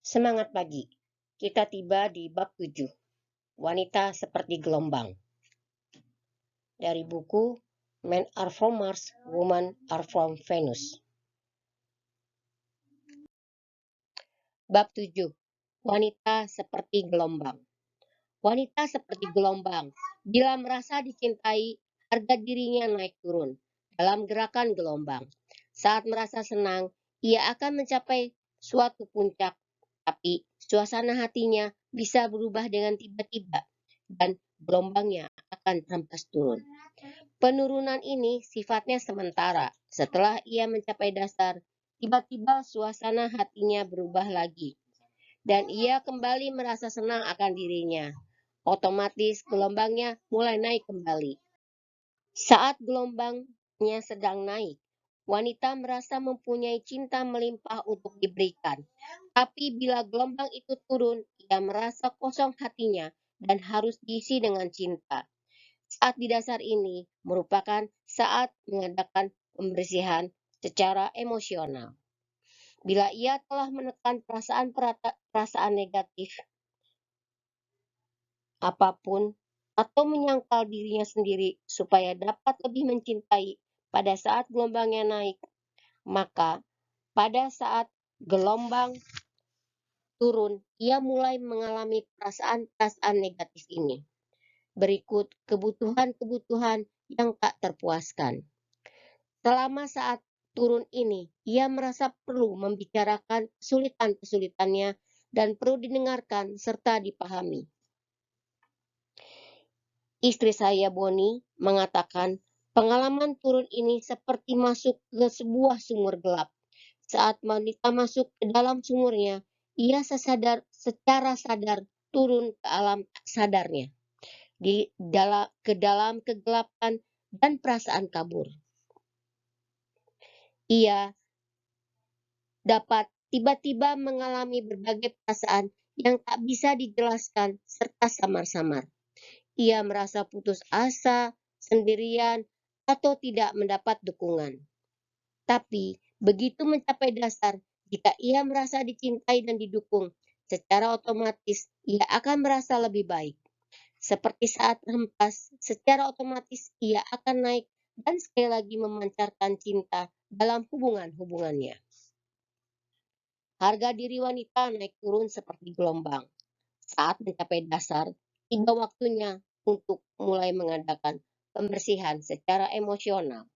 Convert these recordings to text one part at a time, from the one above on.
Semangat pagi. Kita tiba di bab 7. Wanita seperti gelombang. Dari buku Men Are From Mars, Women Are From Venus. Bab 7. Wanita seperti gelombang. Wanita seperti gelombang. Bila merasa dicintai, harga dirinya naik turun dalam gerakan gelombang. Saat merasa senang, ia akan mencapai suatu puncak, tapi suasana hatinya bisa berubah dengan tiba-tiba dan gelombangnya akan terhempas turun. Penurunan ini sifatnya sementara. Setelah ia mencapai dasar, tiba-tiba suasana hatinya berubah lagi dan ia kembali merasa senang akan dirinya. Otomatis gelombangnya mulai naik kembali. Saat gelombangnya sedang naik, wanita merasa mempunyai cinta melimpah untuk diberikan. Tapi bila gelombang itu turun, ia merasa kosong hatinya dan harus diisi dengan cinta. Saat di dasar ini merupakan saat mengadakan pembersihan secara emosional. Bila ia telah menekan perasaan negatif apapun atau menyangkal dirinya sendiri supaya dapat lebih mencintai pada saat gelombangnya naik, maka pada saat gelombang turun, ia mulai mengalami perasaan-perasaan negatif ini. Berikut kebutuhan-kebutuhan yang tak terpuaskan. Selama saat turun ini, ia merasa perlu membicarakan kesulitan-kesulitannya dan perlu didengarkan serta dipahami. Istri saya, Boni, mengatakan, pengalaman turun ini seperti masuk ke sebuah sumur gelap. Saat wanita masuk ke dalam sumurnya, ia secara sadar turun ke alam sadarnya, ke dalam kegelapan dan perasaan kabur. Ia dapat tiba-tiba mengalami berbagai perasaan yang tak bisa dijelaskan serta samar-samar. Ia merasa putus asa, sendirian, atau tidak mendapat dukungan. Tapi begitu mencapai dasar, jika ia merasa dicintai dan didukung, secara otomatis ia akan merasa lebih baik. Seperti saat terhempas, secara otomatis ia akan naik dan sekali lagi memancarkan cinta dalam hubungan-hubungannya. Harga diri wanita naik turun seperti gelombang. Saat mencapai dasar, tiba waktunya untuk mulai mengadakan pembersihan secara emosional.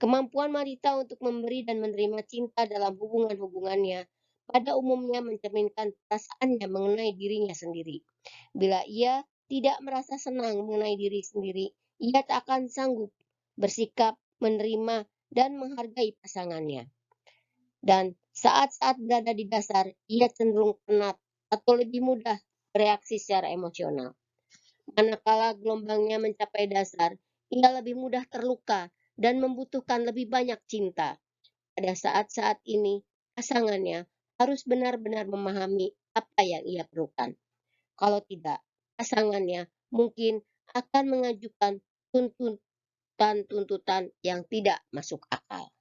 Kemampuan wanita untuk memberi dan menerima cinta dalam hubungan-hubungannya pada umumnya mencerminkan perasaannya mengenai dirinya sendiri. Bila ia tidak merasa senang mengenai diri sendiri, ia tak akan sanggup bersikap, menerima, dan menghargai pasangannya. Dan saat-saat berada di dasar, ia cenderung penat atau lebih mudah bereaksi secara emosional. Manakala gelombangnya mencapai dasar, ia lebih mudah terluka dan membutuhkan lebih banyak cinta. Pada saat-saat ini, pasangannya harus benar-benar memahami apa yang ia perlukan. Kalau tidak, pasangannya mungkin akan mengajukan tuntutan-tuntutan yang tidak masuk akal.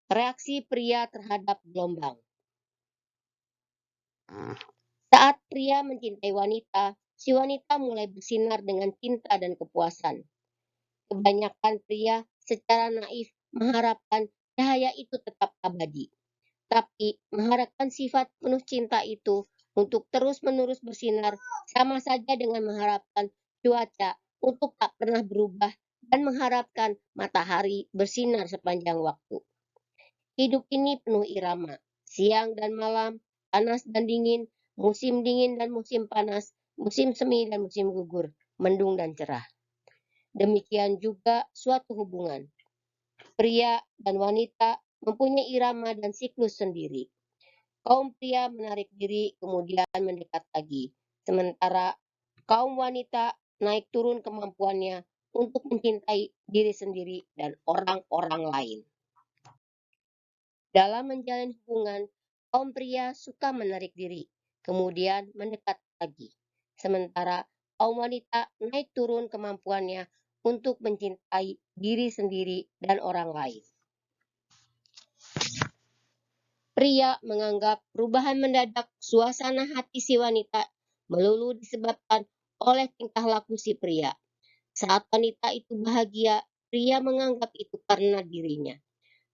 Reaksi pria terhadap gelombang. Saat pria mencintai wanita, si wanita mulai bersinar dengan cinta dan kepuasan. Kebanyakan pria secara naif mengharapkan cahaya itu tetap abadi. Tapi mengharapkan sifat penuh cinta itu untuk terus-menerus bersinar sama saja dengan mengharapkan cuaca untuk tak pernah berubah dan mengharapkan matahari bersinar sepanjang waktu. Hidup ini penuh irama, siang dan malam, panas dan dingin, musim dingin dan musim panas, musim semi dan musim gugur, mendung dan cerah. Demikian juga suatu hubungan. Pria dan wanita mempunyai irama dan siklus sendiri. Kaum pria menarik diri kemudian mendekat lagi, sementara kaum wanita naik turun kemampuannya untuk mencintai diri sendiri dan orang-orang lain. Dalam menjalin hubungan, kaum pria suka menarik diri, kemudian mendekat lagi. Sementara kaum wanita naik turun kemampuannya untuk mencintai diri sendiri dan orang lain. Pria menganggap perubahan mendadak suasana hati si wanita melulu disebabkan oleh tingkah laku si pria. Saat wanita itu bahagia, pria menganggap itu karena dirinya.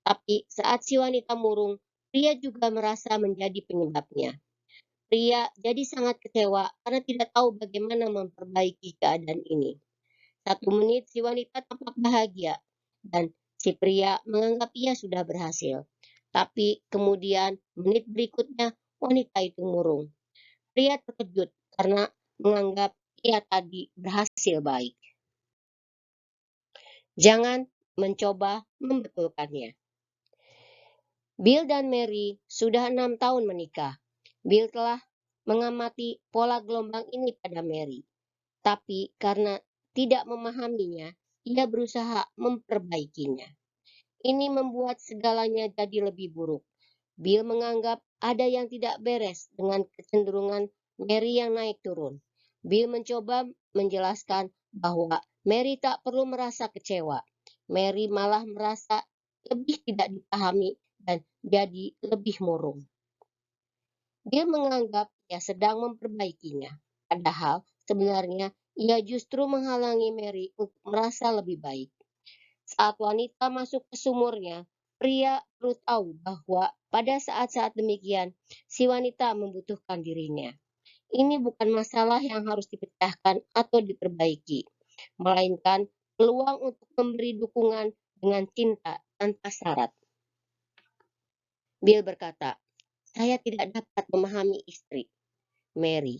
Tapi saat si wanita murung, pria juga merasa menjadi penyebabnya. Pria jadi sangat kecewa karena tidak tahu bagaimana memperbaiki keadaan ini. 1 menit si wanita tampak bahagia dan si pria menganggap ia sudah berhasil. Tapi kemudian menit berikutnya wanita itu murung. Pria terkejut karena menganggap ia tadi berhasil baik. Jangan mencoba membetulkannya. Bill dan Mary sudah 6 tahun menikah. Bill telah mengamati pola gelombang ini pada Mary. Tapi karena tidak memahaminya, ia berusaha memperbaikinya. Ini membuat segalanya jadi lebih buruk. Bill menganggap ada yang tidak beres dengan kecenderungan Mary yang naik turun. Bill mencoba menjelaskan bahwa Mary tak perlu merasa kecewa. Mary malah merasa lebih tidak dipahami dan jadi lebih murung. Dia menganggap ia sedang memperbaikinya, padahal sebenarnya ia justru menghalangi Mary untuk merasa lebih baik. Saat wanita masuk ke sumurnya, pria perlu tahu bahwa pada saat-saat demikian, si wanita membutuhkan dirinya. Ini bukan masalah yang harus dipecahkan atau diperbaiki, melainkan peluang untuk memberi dukungan dengan cinta tanpa syarat. Bill berkata, "Saya tidak dapat memahami istri, Mary.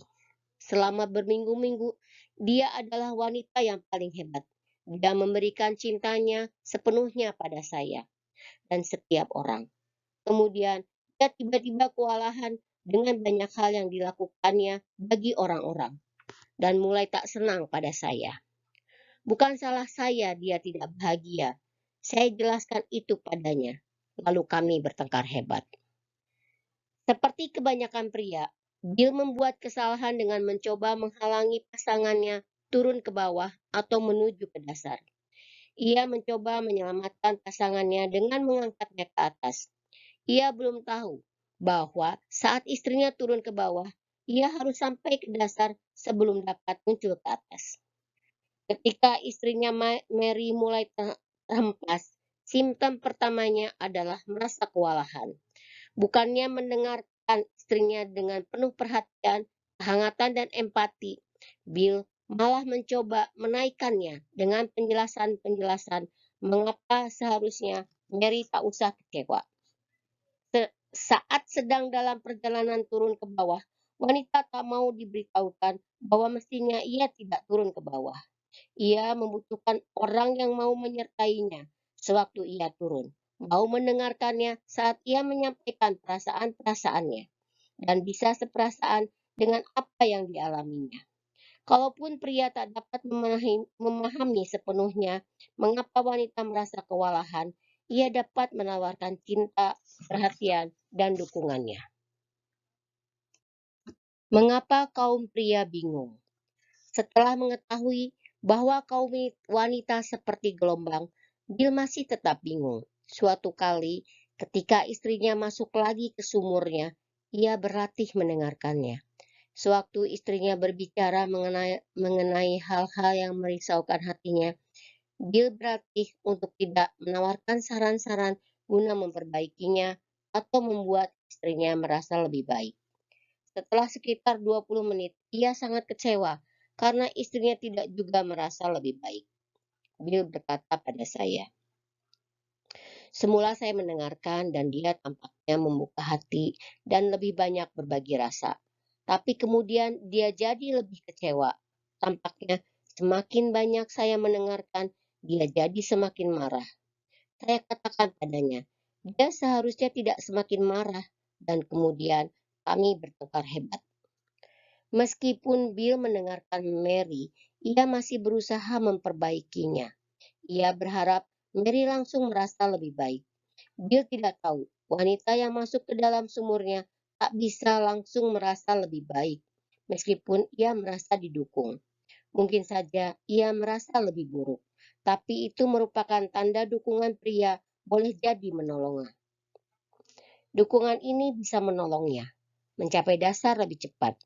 Selama berminggu-minggu, dia adalah wanita yang paling hebat. Dia memberikan cintanya sepenuhnya pada saya dan setiap orang. Kemudian, dia tiba-tiba kewalahan dengan banyak hal yang dilakukannya bagi orang-orang dan mulai tak senang pada saya. Bukan salah saya dia tidak bahagia. Saya jelaskan itu padanya. Lalu kami bertengkar hebat." Seperti kebanyakan pria, Bill membuat kesalahan dengan mencoba menghalangi pasangannya turun ke bawah atau menuju ke dasar. Ia mencoba menyelamatkan pasangannya dengan mengangkatnya ke atas. Ia belum tahu bahwa saat istrinya turun ke bawah, ia harus sampai ke dasar sebelum dapat muncul ke atas. Ketika istrinya Mary mulai terhempas, simptom pertamanya adalah merasa kewalahan. Bukannya mendengarkan istrinya dengan penuh perhatian, kehangatan, dan empati, Bill malah mencoba menaikkannya dengan penjelasan-penjelasan mengapa seharusnya Mary tak usah kecewa. Saat sedang dalam perjalanan turun ke bawah, wanita tak mau diberitahukan bahwa mestinya ia tidak turun ke bawah. Ia membutuhkan orang yang mau menyertainya sewaktu ia turun, mau mendengarkannya saat ia menyampaikan perasaan-perasaannya, dan bisa seperasaan dengan apa yang dialaminya. Kalaupun pria tak dapat memahami sepenuhnya mengapa wanita merasa kewalahan, ia dapat menawarkan cinta, perhatian, dan dukungannya. Mengapa kaum pria bingung? Setelah mengetahui bahwa kaum wanita seperti gelombang, Bill masih tetap bingung. Suatu kali, ketika istrinya masuk lagi ke sumurnya, ia berlatih mendengarkannya. Sewaktu istrinya berbicara mengenai hal-hal yang merisaukan hatinya, Bill berlatih untuk tidak menawarkan saran-saran guna memperbaikinya atau membuat istrinya merasa lebih baik. Setelah sekitar 20 menit, ia sangat kecewa karena istrinya tidak juga merasa lebih baik. Bill berkata pada saya, "Semula saya mendengarkan dan dia tampaknya membuka hati dan lebih banyak berbagi rasa. Tapi kemudian dia jadi lebih kecewa. Tampaknya semakin banyak saya mendengarkan, dia jadi semakin marah. Saya katakan padanya, dia seharusnya tidak semakin marah, dan kemudian kami bertengkar hebat. Meskipun Bill mendengarkan Mary, ia masih berusaha memperbaikinya. Ia berharap Mary langsung merasa lebih baik. Bill tidak tahu wanita yang masuk ke dalam sumurnya tak bisa langsung merasa lebih baik, meskipun ia merasa didukung. Mungkin saja ia merasa lebih buruk, tapi itu merupakan tanda dukungan pria boleh jadi menolongnya. Dukungan ini bisa menolongnya mencapai dasar lebih cepat.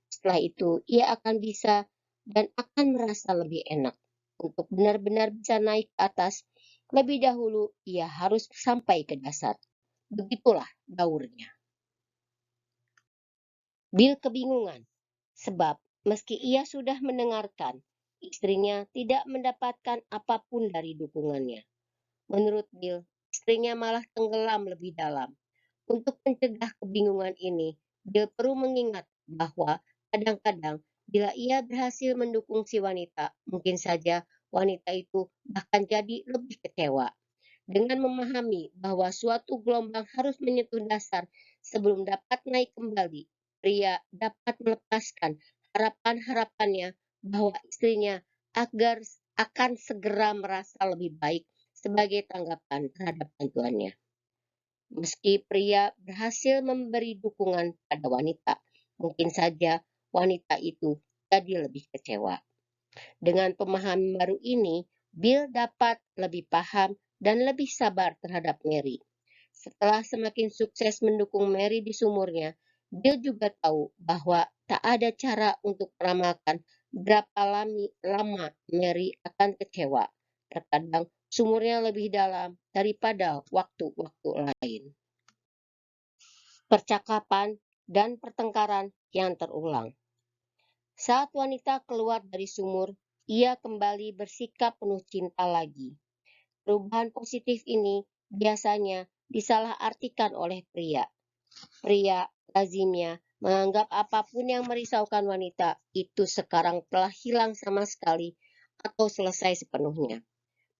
Setelah itu, ia akan bisa dan akan merasa lebih enak. Untuk benar-benar bisa naik ke atas, lebih dahulu ia harus sampai ke dasar. Begitulah daurnya. Bill kebingungan, sebab meski ia sudah mendengarkan, istrinya tidak mendapatkan apapun dari dukungannya. Menurut Bill, istrinya malah tenggelam lebih dalam. Untuk mencegah kebingungan ini, Bill perlu mengingat bahwa kadang-kadang bila ia berhasil mendukung si wanita, mungkin saja wanita itu bahkan jadi lebih kecewa. Dengan memahami bahwa suatu gelombang harus menyentuh dasar sebelum dapat naik kembali, pria dapat melepaskan harapan-harapannya bahwa istrinya agar akan segera merasa lebih baik sebagai tanggapan terhadap bantuannya. Meski pria berhasil memberi dukungan pada wanita, mungkin saja wanita itu jadi lebih kecewa. Dengan pemahaman baru ini, Bill dapat lebih paham dan lebih sabar terhadap Mary. Setelah semakin sukses mendukung Mary di sumurnya, Bill juga tahu bahwa tak ada cara untuk meramalkan berapa lama Mary akan kecewa. Terkadang sumurnya lebih dalam daripada waktu-waktu lain. Percakapan dan pertengkaran yang terulang. Saat wanita keluar dari sumur, ia kembali bersikap penuh cinta lagi. Perubahan positif ini biasanya disalahartikan oleh pria. Pria lazimnya menganggap apapun yang merisaukan wanita itu sekarang telah hilang sama sekali atau selesai sepenuhnya.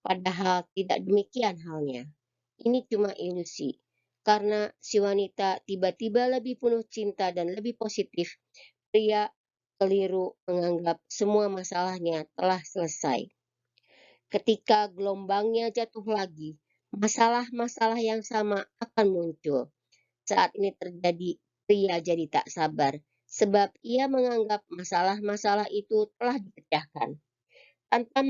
Padahal tidak demikian halnya. Ini cuma ilusi. Karena si wanita tiba-tiba lebih penuh cinta dan lebih positif, pria keliru menganggap semua masalahnya telah selesai. Ketika gelombangnya jatuh lagi, masalah-masalah yang sama akan muncul. Saat ini terjadi, pria jadi tak sabar, sebab ia menganggap masalah-masalah itu telah dipecahkan. Tanpa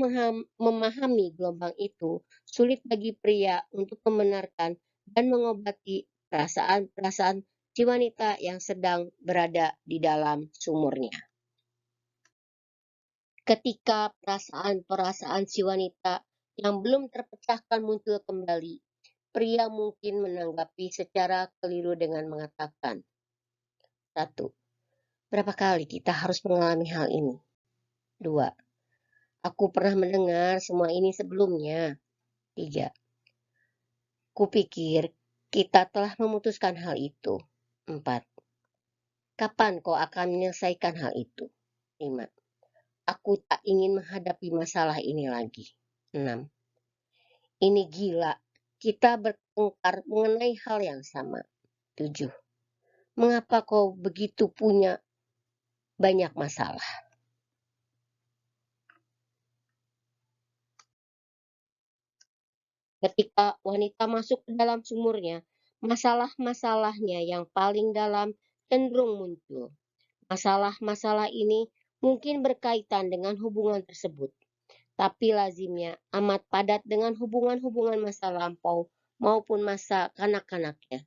memahami gelombang itu, sulit bagi pria untuk membenarkan dan mengobati perasaan-perasaan si wanita yang sedang berada di dalam sumurnya. Ketika perasaan-perasaan si wanita yang belum terpecahkan muncul kembali, pria mungkin menanggapi secara keliru dengan mengatakan, 1. Berapa kali kita harus mengalami hal ini? 2. Aku pernah mendengar semua ini sebelumnya. 3. Kupikir kita telah memutuskan hal itu. 4. Kapan kau akan menyelesaikan hal itu? 5. Aku tak ingin menghadapi masalah ini lagi. 6. Ini gila, kita bertengkar mengenai hal yang sama. 7. Mengapa kau begitu punya banyak masalah? Ketika wanita masuk ke dalam sumurnya, masalah-masalahnya yang paling dalam cenderung muncul. Masalah-masalah ini mungkin berkaitan dengan hubungan tersebut, tapi lazimnya amat padat dengan hubungan-hubungan masa lampau maupun masa kanak-kanaknya.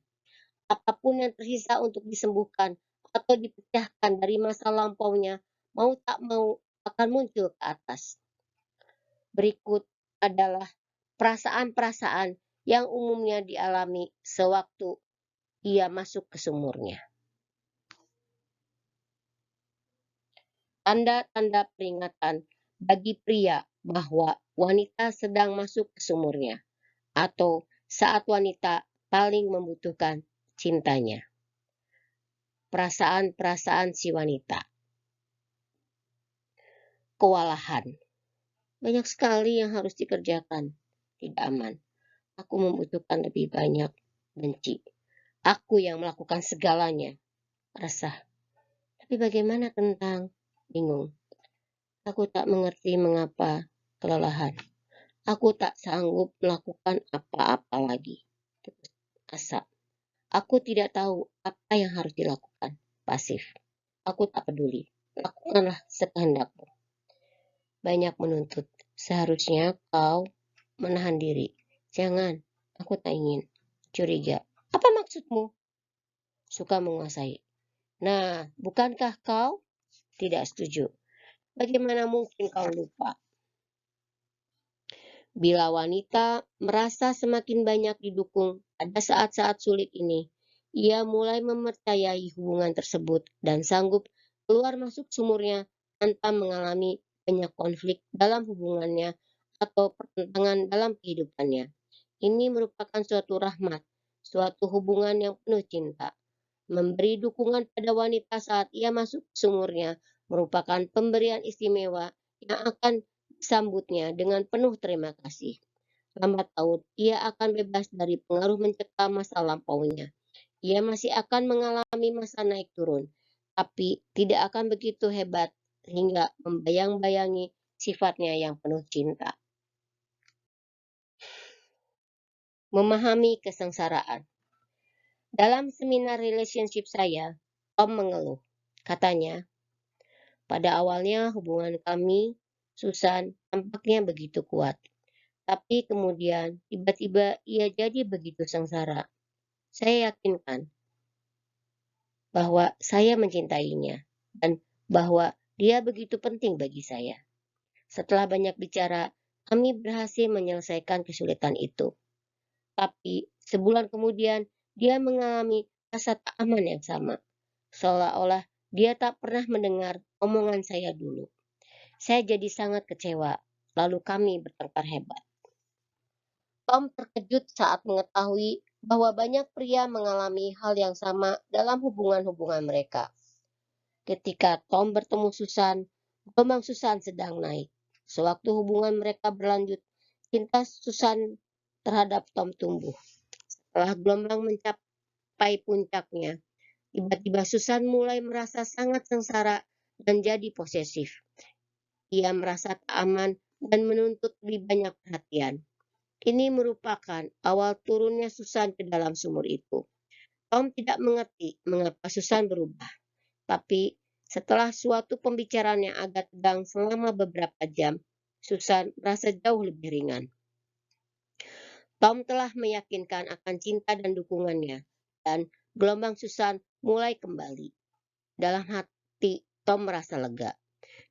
Apapun yang tersisa untuk disembuhkan atau dipecahkan dari masa lampaunya, mau tak mau akan muncul ke atas. Berikut adalah perasaan-perasaan yang umumnya dialami sewaktu ia masuk ke sumurnya. Tanda-tanda peringatan bagi pria bahwa wanita sedang masuk ke sumurnya atau saat wanita paling membutuhkan cintanya. Perasaan-perasaan si wanita. Kewalahan. Banyak sekali yang harus dikerjakan. Tidak aman. Aku membutuhkan lebih banyak. Benci. Aku yang melakukan segalanya. Resah. Tapi bagaimana tentang bingung? Aku tak mengerti mengapa kelelahan. Aku tak sanggup melakukan apa-apa lagi. Asa. Aku tidak tahu apa yang harus dilakukan. Pasif. Aku tak peduli. Lakukanlah sekehendakmu. Banyak menuntut. Seharusnya kau menahan diri. Jangan. Aku tak ingin. Curiga. Apa maksudmu? suka menguasai. Nah, bukankah kau tidak setuju? Bagaimana mungkin kau lupa? Bila wanita merasa semakin banyak didukung pada saat-saat sulit ini, ia mulai mempercayai hubungan tersebut dan sanggup keluar masuk sumurnya tanpa mengalami banyak konflik dalam hubungannya atau pertentangan dalam kehidupannya. Ini merupakan suatu rahmat, suatu hubungan yang penuh cinta. Memberi dukungan pada wanita saat ia masuk sumurnya merupakan pemberian istimewa yang akan disambutnya dengan penuh terima kasih. Lambat laun, ia akan bebas dari pengaruh mencekam masa lampaunya. Ia masih akan mengalami masa naik turun, tapi tidak akan begitu hebat hingga membayang-bayangi sifatnya yang penuh cinta. Memahami kesengsaraan. Dalam seminar relationship saya, Tom mengeluh. Katanya, pada awalnya hubungan kami, Susan, tampaknya begitu kuat. Tapi kemudian tiba-tiba ia jadi begitu sengsara. Saya yakinkan bahwa saya mencintainya dan bahwa dia begitu penting bagi saya. Setelah banyak bicara, kami berhasil menyelesaikan kesulitan itu. Tapi sebulan kemudian, dia mengalami rasa tak aman yang sama. Seolah-olah dia tak pernah mendengar omongan saya dulu. Saya jadi sangat kecewa, lalu kami bertengkar hebat. Tom terkejut saat mengetahui bahwa banyak pria mengalami hal yang sama dalam hubungan-hubungan mereka. Ketika Tom bertemu Susan, gelombang Susan sedang naik. Sewaktu hubungan mereka berlanjut, cinta Susan terhadap Tom tumbuh. Setelah gelombang mencapai puncaknya, tiba-tiba Susan mulai merasa sangat sengsara dan jadi posesif. Ia merasa tak aman dan menuntut lebih banyak perhatian. Ini merupakan awal turunnya Susan ke dalam sumur itu. Tom tidak mengerti mengapa Susan berubah, tapi setelah suatu pembicaraan yang agak tegang selama beberapa jam, Susan merasa jauh lebih ringan. Tom telah meyakinkan akan cinta dan dukungannya, dan gelombang Susan mulai kembali. Dalam hati, Tom merasa lega.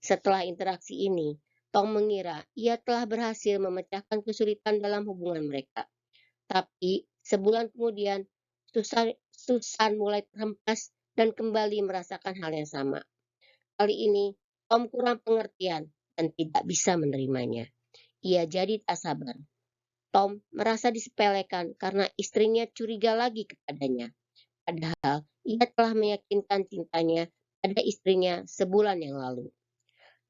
Setelah interaksi ini, Tom mengira ia telah berhasil memecahkan kesulitan dalam hubungan mereka. Tapi sebulan kemudian, Susan mulai terhempas dan kembali merasakan hal yang sama. Kali ini, Tom kurang pengertian dan tidak bisa menerimanya. Ia jadi tak sabar. Tom merasa disepelekan karena istrinya curiga lagi kepadanya. Padahal ia telah meyakinkan cintanya pada istrinya sebulan yang lalu.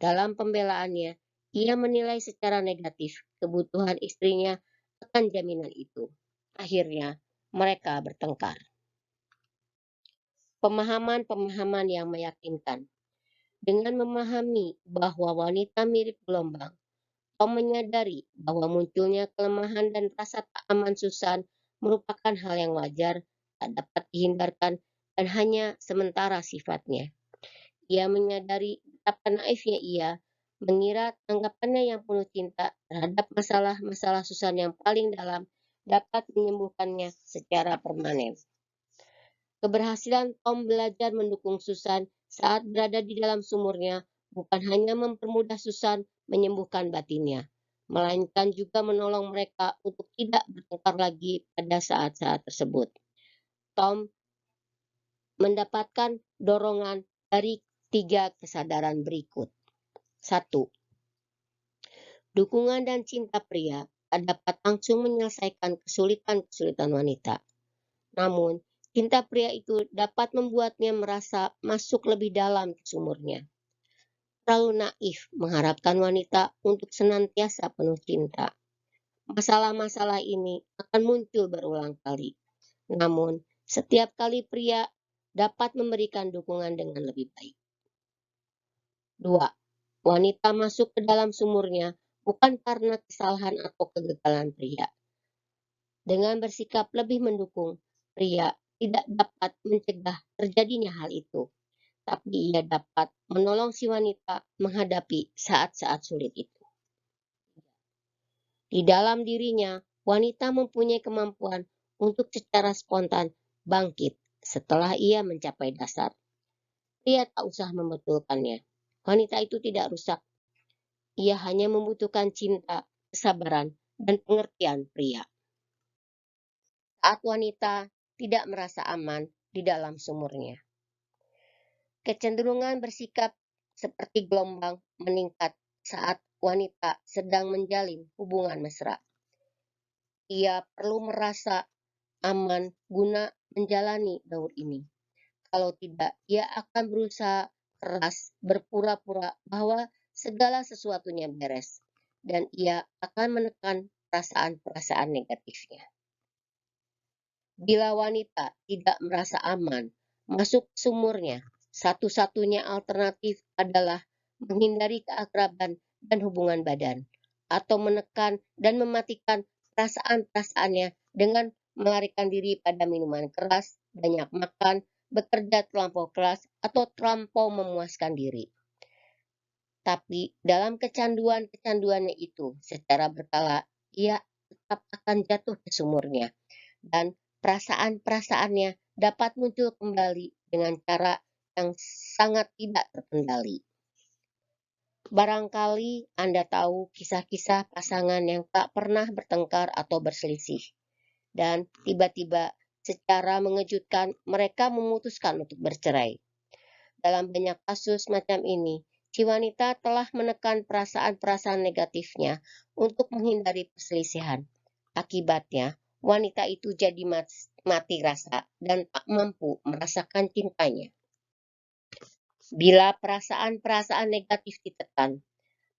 Dalam pembelaannya, ia menilai secara negatif kebutuhan istrinya akan jaminan itu. Akhirnya, mereka bertengkar. Pemahaman-pemahaman yang meyakinkan. Dengan memahami bahwa wanita mirip gelombang, Tom menyadari bahwa munculnya kelemahan dan rasa tak aman Susan merupakan hal yang wajar, tak dapat dihindarkan, dan hanya sementara sifatnya. Ia menyadari betapa naifnya ia mengira tanggapannya yang penuh cinta terhadap masalah-masalah Susan yang paling dalam dapat menyembuhkannya secara permanen. Keberhasilan Tom belajar mendukung Susan saat berada di dalam sumurnya bukan hanya mempermudah Susan menyembuhkan batinnya, melainkan juga menolong mereka untuk tidak bertengkar lagi pada saat-saat tersebut. Tom mendapatkan dorongan dari 3 kesadaran berikut. 1. Dukungan dan cinta pria tak dapat langsung menyelesaikan kesulitan-kesulitan wanita. Namun, cinta pria itu dapat membuatnya merasa masuk lebih dalam ke sumurnya. Terlalu naif mengharapkan wanita untuk senantiasa penuh cinta. Masalah-masalah ini akan muncul berulang kali. Namun, setiap kali pria dapat memberikan dukungan dengan lebih baik. 2. Wanita masuk ke dalam sumurnya bukan karena kesalahan atau kegagalan pria. Dengan bersikap lebih mendukung, pria tidak dapat mencegah terjadinya hal itu, tapi ia dapat menolong si wanita menghadapi saat-saat sulit itu. Di dalam dirinya, wanita mempunyai kemampuan untuk secara spontan bangkit Setelah ia mencapai dasar, pria tak usah membetulkannya. Wanita itu tidak rusak. Ia hanya membutuhkan cinta, kesabaran, dan pengertian pria. Saat wanita tidak merasa aman di dalam sumurnya, kecenderungan bersikap seperti gelombang meningkat saat wanita sedang menjalin hubungan mesra. Ia perlu merasa aman guna menjalani gaul ini. Kalau tidak, ia akan berusaha keras berpura-pura bahwa segala sesuatunya beres, dan ia akan menekan perasaan-perasaan negatifnya. Bila wanita tidak merasa aman masuk sumurnya, satu-satunya alternatif adalah menghindari keakraban dan hubungan badan, atau menekan dan mematikan perasaan-perasaannya dengan melarikan diri pada minuman keras, banyak makan, bekerja terlampau keras, atau terlampau memuaskan diri. Tapi dalam kecanduan-kecanduannya itu, secara berkala, ia tetap akan jatuh ke sumurnya, dan perasaan-perasaannya dapat muncul kembali dengan cara yang sangat tidak terkendali. Barangkali Anda tahu kisah-kisah pasangan yang tak pernah bertengkar atau berselisih, dan tiba-tiba secara mengejutkan mereka memutuskan untuk bercerai. Dalam banyak kasus macam ini, si wanita telah menekan perasaan-perasaan negatifnya untuk menghindari perselisihan. Akibatnya, wanita itu jadi mati rasa dan tak mampu merasakan cintanya. Bila perasaan-perasaan negatif ditekan,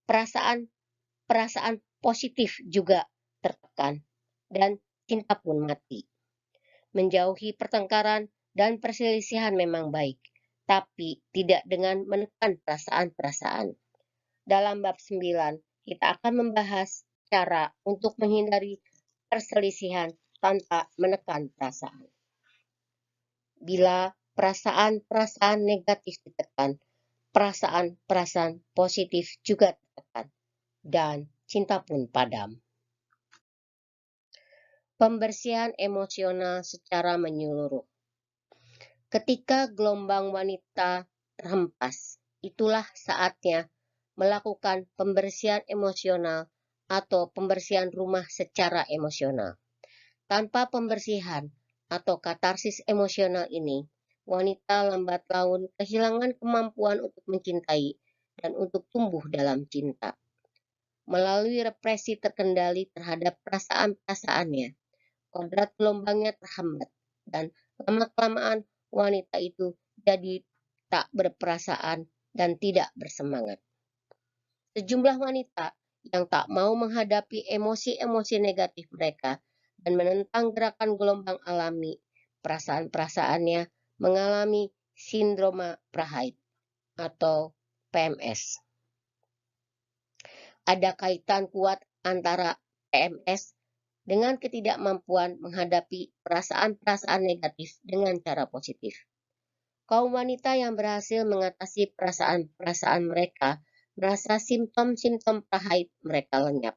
perasaan-perasaan positif juga tertekan, dan cinta pun mati. Menjauhi pertengkaran dan perselisihan memang baik, tapi tidak dengan menekan perasaan-perasaan. Dalam bab 9, kita akan membahas cara untuk menghindari perselisihan tanpa menekan perasaan. Bila perasaan-perasaan negatif ditekan, perasaan-perasaan positif juga tertekan, dan cinta pun padam. Pembersihan emosional secara menyeluruh. Ketika gelombang wanita terhempas, itulah saatnya melakukan pembersihan emosional atau pembersihan rumah secara emosional. Tanpa pembersihan atau katarsis emosional ini, wanita lambat laun kehilangan kemampuan untuk mencintai dan untuk tumbuh dalam cinta. Melalui represi terkendali terhadap perasaan-perasaannya, kodrat gelombangnya terhambat, dan lama-kelamaan wanita itu jadi tak berperasaan dan tidak bersemangat. Sejumlah wanita yang tak mau menghadapi emosi-emosi negatif mereka dan menentang gerakan gelombang alami, perasaan-perasaannya mengalami sindroma prahaid atau PMS. Ada kaitan kuat antara PMS dengan ketidakmampuan menghadapi perasaan-perasaan negatif dengan cara positif. Kaum wanita yang berhasil mengatasi perasaan-perasaan mereka merasa simptom-simptom prahaid mereka lenyap.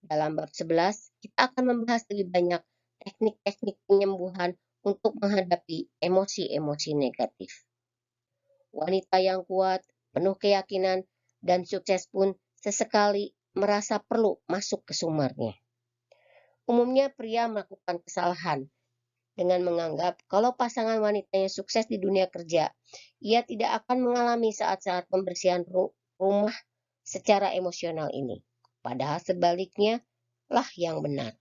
Dalam bab 11, kita akan membahas lebih banyak teknik-teknik penyembuhan untuk menghadapi emosi-emosi negatif. Wanita yang kuat, penuh keyakinan, dan sukses pun sesekali merasa perlu masuk ke sumurnya. Umumnya pria melakukan kesalahan dengan menganggap kalau pasangan wanitanya sukses di dunia kerja, ia tidak akan mengalami saat-saat pembersihan rumah secara emosional ini. Padahal sebaliknya lah yang benar.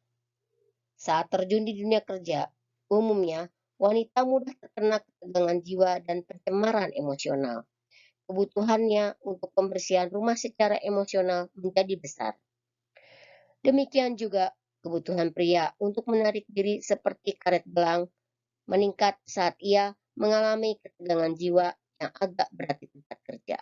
Saat terjun di dunia kerja, umumnya wanita mudah terkena ketegangan jiwa dan pencemaran emosional. Kebutuhannya untuk pembersihan rumah secara emosional menjadi besar. Demikian juga kebutuhan pria untuk menarik diri seperti karet belang meningkat saat ia mengalami ketegangan jiwa yang agak berat di tempat kerja.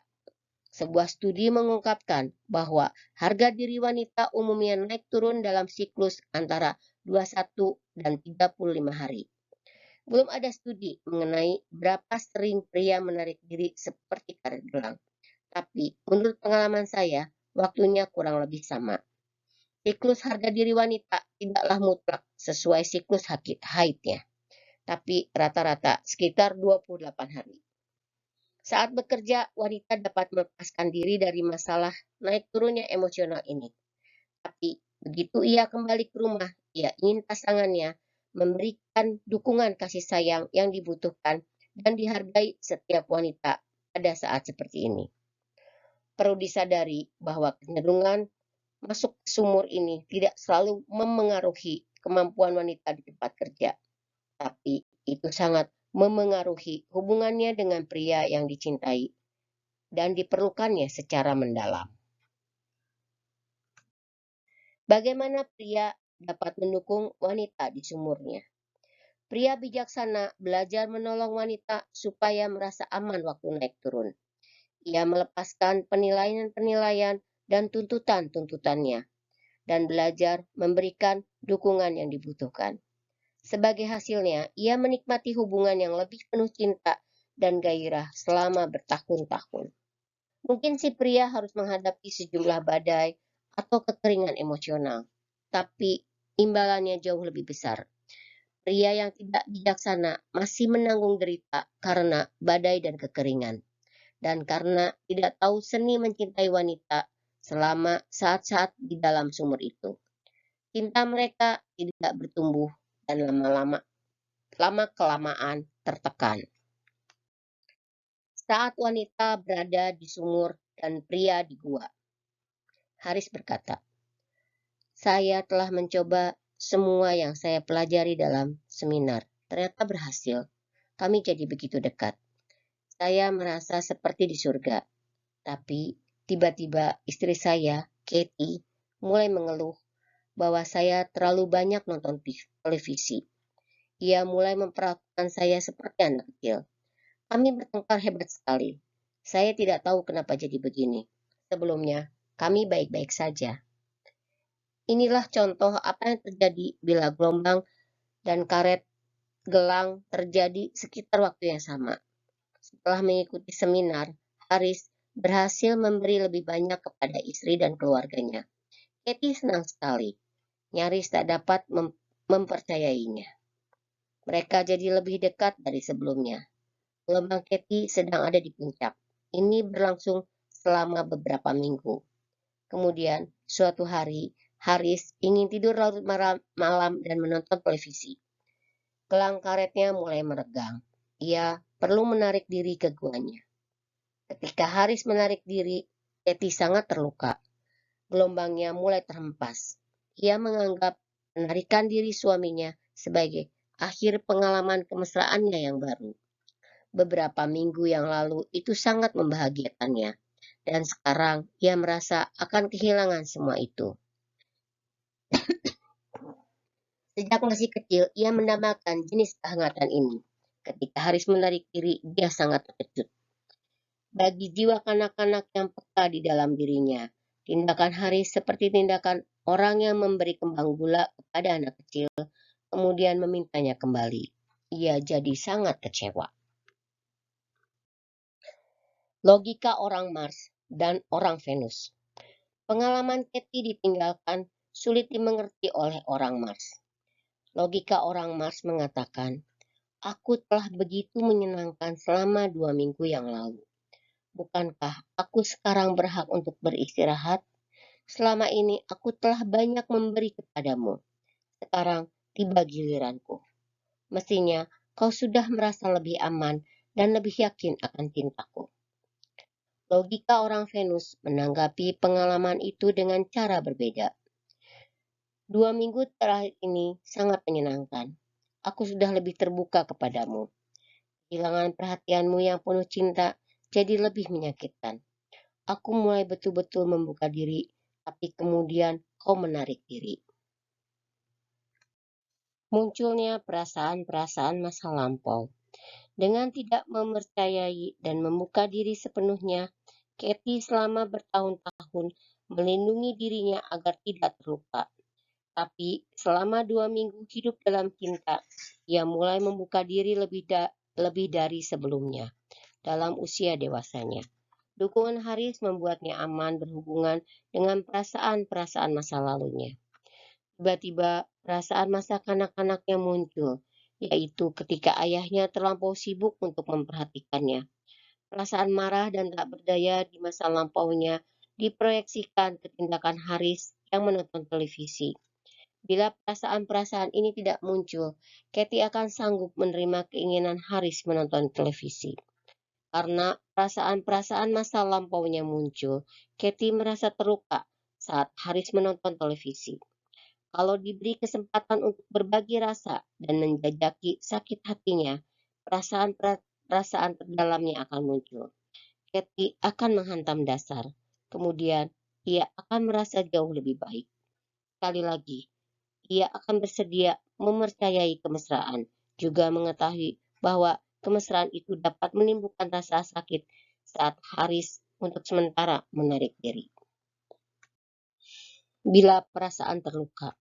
Sebuah studi mengungkapkan bahwa harga diri wanita umumnya naik turun dalam siklus antara 21 dan 35 hari. Belum ada studi mengenai berapa sering pria menarik diri seperti karet gelang. Tapi menurut pengalaman saya, waktunya kurang lebih sama. Siklus harga diri wanita tidaklah mutlak sesuai siklus haidnya. tapi rata-rata sekitar 28 hari. Saat bekerja, wanita dapat melepaskan diri dari masalah naik turunnya emosional ini. Tapi begitu ia kembali ke rumah, ia ingin pasangannya memberikan dukungan kasih sayang yang dibutuhkan dan dihargai setiap wanita pada saat seperti ini. Perlu disadari bahwa kecenderungan masuk ke sumur ini tidak selalu memengaruhi kemampuan wanita di tempat kerja, tapi itu sangat memengaruhi hubungannya dengan pria yang dicintai dan diperlukannya secara mendalam. Bagaimana pria dapat mendukung wanita di sumurnya? Pria bijaksana belajar menolong wanita supaya merasa aman waktu naik turun. Ia melepaskan penilaian-penilaian dan tuntutan-tuntutannya, dan belajar memberikan dukungan yang dibutuhkan. Sebagai hasilnya, ia menikmati hubungan yang lebih penuh cinta dan gairah selama bertahun-tahun. Mungkin si pria harus menghadapi sejumlah badai atau kekeringan emosional, tapi imbalannya jauh lebih besar. Pria yang tidak bijaksana masih menanggung derita karena badai dan kekeringan, dan karena tidak tahu seni mencintai wanita selama saat-saat di dalam sumur itu. Cinta mereka tidak bertumbuh dan lama-kelamaan tertekan. Saat wanita berada di sumur dan pria di gua, Haris berkata, "Saya telah mencoba semua yang saya pelajari dalam seminar. Ternyata berhasil. Kami jadi begitu dekat. Saya merasa seperti di surga. Tapi tiba-tiba istri saya, Katie, mulai mengeluh bahwa saya terlalu banyak nonton televisi. Ia mulai memperlakukan saya seperti anak kecil. Kami bertengkar hebat sekali. Saya tidak tahu kenapa jadi begini. Sebelumnya, kami baik-baik saja." Inilah contoh apa yang terjadi bila gelombang dan karet gelang terjadi sekitar waktu yang sama. Setelah mengikuti seminar, Haris berhasil memberi lebih banyak kepada istri dan keluarganya. Katie senang sekali, nyaris tak dapat mempercayainya. Mereka jadi lebih dekat dari sebelumnya. Gelombang Katie sedang ada di puncak. Ini berlangsung selama beberapa minggu. Kemudian, suatu hari, Haris ingin tidur larut malam dan menonton televisi. Gelang karetnya mulai meregang. Ia perlu menarik diri ke guanya. Ketika Haris menarik diri, Katie sangat terluka. Gelombangnya mulai terhempas. Ia menganggap menarikan diri suaminya sebagai akhir pengalaman kemesraannya yang baru. Beberapa minggu yang lalu itu sangat membahagiakannya, dan sekarang ia merasa akan kehilangan semua itu. Sejak masih kecil, ia mendambakan jenis kehangatan ini. Ketika Haris menarik diri, dia sangat terkejut. Bagi jiwa kanak-kanak yang peka di dalam dirinya, tindakan Haris seperti tindakan orang yang memberi kembang gula kepada anak kecil, kemudian memintanya kembali. Ia jadi sangat kecewa. Logika orang Mars dan orang Venus. Pengalaman Katie ditinggalkan sulit dimengerti oleh orang Mars. Logika orang Mars mengatakan, "Aku telah begitu menyenangkan selama 2 minggu yang lalu. Bukankah aku sekarang berhak untuk beristirahat? Selama ini aku telah banyak memberi kepadamu. Sekarang tiba giliranku. Mestinya kau sudah merasa lebih aman dan lebih yakin akan cintaku." Logika orang Venus menanggapi pengalaman itu dengan cara berbeda. 2 minggu terakhir ini sangat menyenangkan. Aku sudah lebih terbuka kepadamu. Kehilangan perhatianmu yang penuh cinta jadi lebih menyakitkan. Aku mulai betul-betul membuka diri, tapi kemudian kau menarik diri. Munculnya perasaan-perasaan masa lampau. Dengan tidak mempercayai dan membuka diri sepenuhnya, Katie selama bertahun-tahun melindungi dirinya agar tidak terluka. Tapi selama 2 minggu hidup dalam cinta, ia mulai membuka diri lebih dari sebelumnya dalam usia dewasanya. Dukungan Haris membuatnya aman berhubungan dengan perasaan-perasaan masa lalunya. Tiba-tiba perasaan masa kanak-kanaknya muncul. yaitu ketika ayahnya terlampau sibuk untuk memperhatikannya. Perasaan marah dan tak berdaya di masa lampaunya diproyeksikan ke tindakan Haris yang menonton televisi. Bila perasaan-perasaan ini tidak muncul, Katie akan sanggup menerima keinginan Haris menonton televisi. Karena perasaan-perasaan masa lampaunya muncul, Katie merasa terluka saat Haris menonton televisi. Kalau diberi kesempatan untuk berbagi rasa dan menjajaki sakit hatinya, perasaan terdalamnya akan muncul. Katie akan menghantam dasar. Kemudian, ia akan merasa jauh lebih baik. Sekali lagi, ia akan bersedia mempercayai kemesraan, juga mengetahui bahwa kemesraan itu dapat menimbulkan rasa sakit saat Haris untuk sementara menarik diri. Bila perasaan terluka,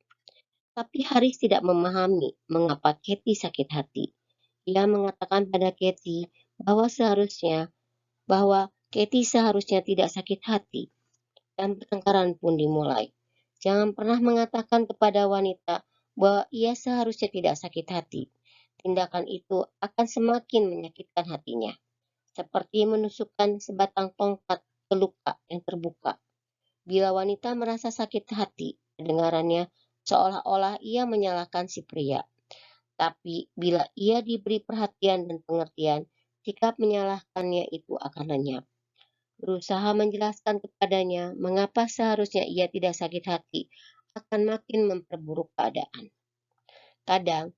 tapi Haris tidak memahami mengapa Katie sakit hati. Ia mengatakan pada Katie bahwa Katie seharusnya tidak sakit hati, dan pertengkaran pun dimulai. Jangan pernah mengatakan kepada wanita bahwa ia seharusnya tidak sakit hati. Tindakan itu akan semakin menyakitkan hatinya, seperti menusukkan sebatang tongkat ke luka yang terbuka. Bila wanita merasa sakit hati, kedengarannya seolah-olah ia menyalahkan si pria. Tapi bila ia diberi perhatian dan pengertian, sikap menyalahkannya itu akan lenyap. Berusaha menjelaskan kepadanya mengapa seharusnya ia tidak sakit hati akan makin memperburuk keadaan. Kadang,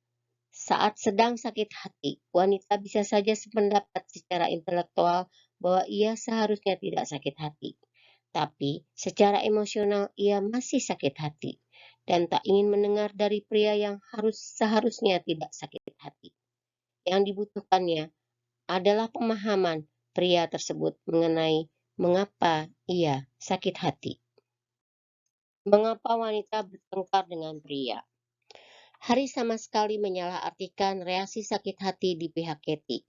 saat sedang sakit hati, wanita bisa saja sependapat secara intelektual bahwa ia seharusnya tidak sakit hati. Tapi secara emosional ia masih sakit hati dan tak ingin mendengar dari pria yang seharusnya tidak sakit hati. Yang dibutuhkannya adalah pemahaman pria tersebut mengenai mengapa ia sakit hati. Mengapa wanita bertengkar dengan pria? Haris sama sekali menyalahartikan reaksi sakit hati di pihak Katie.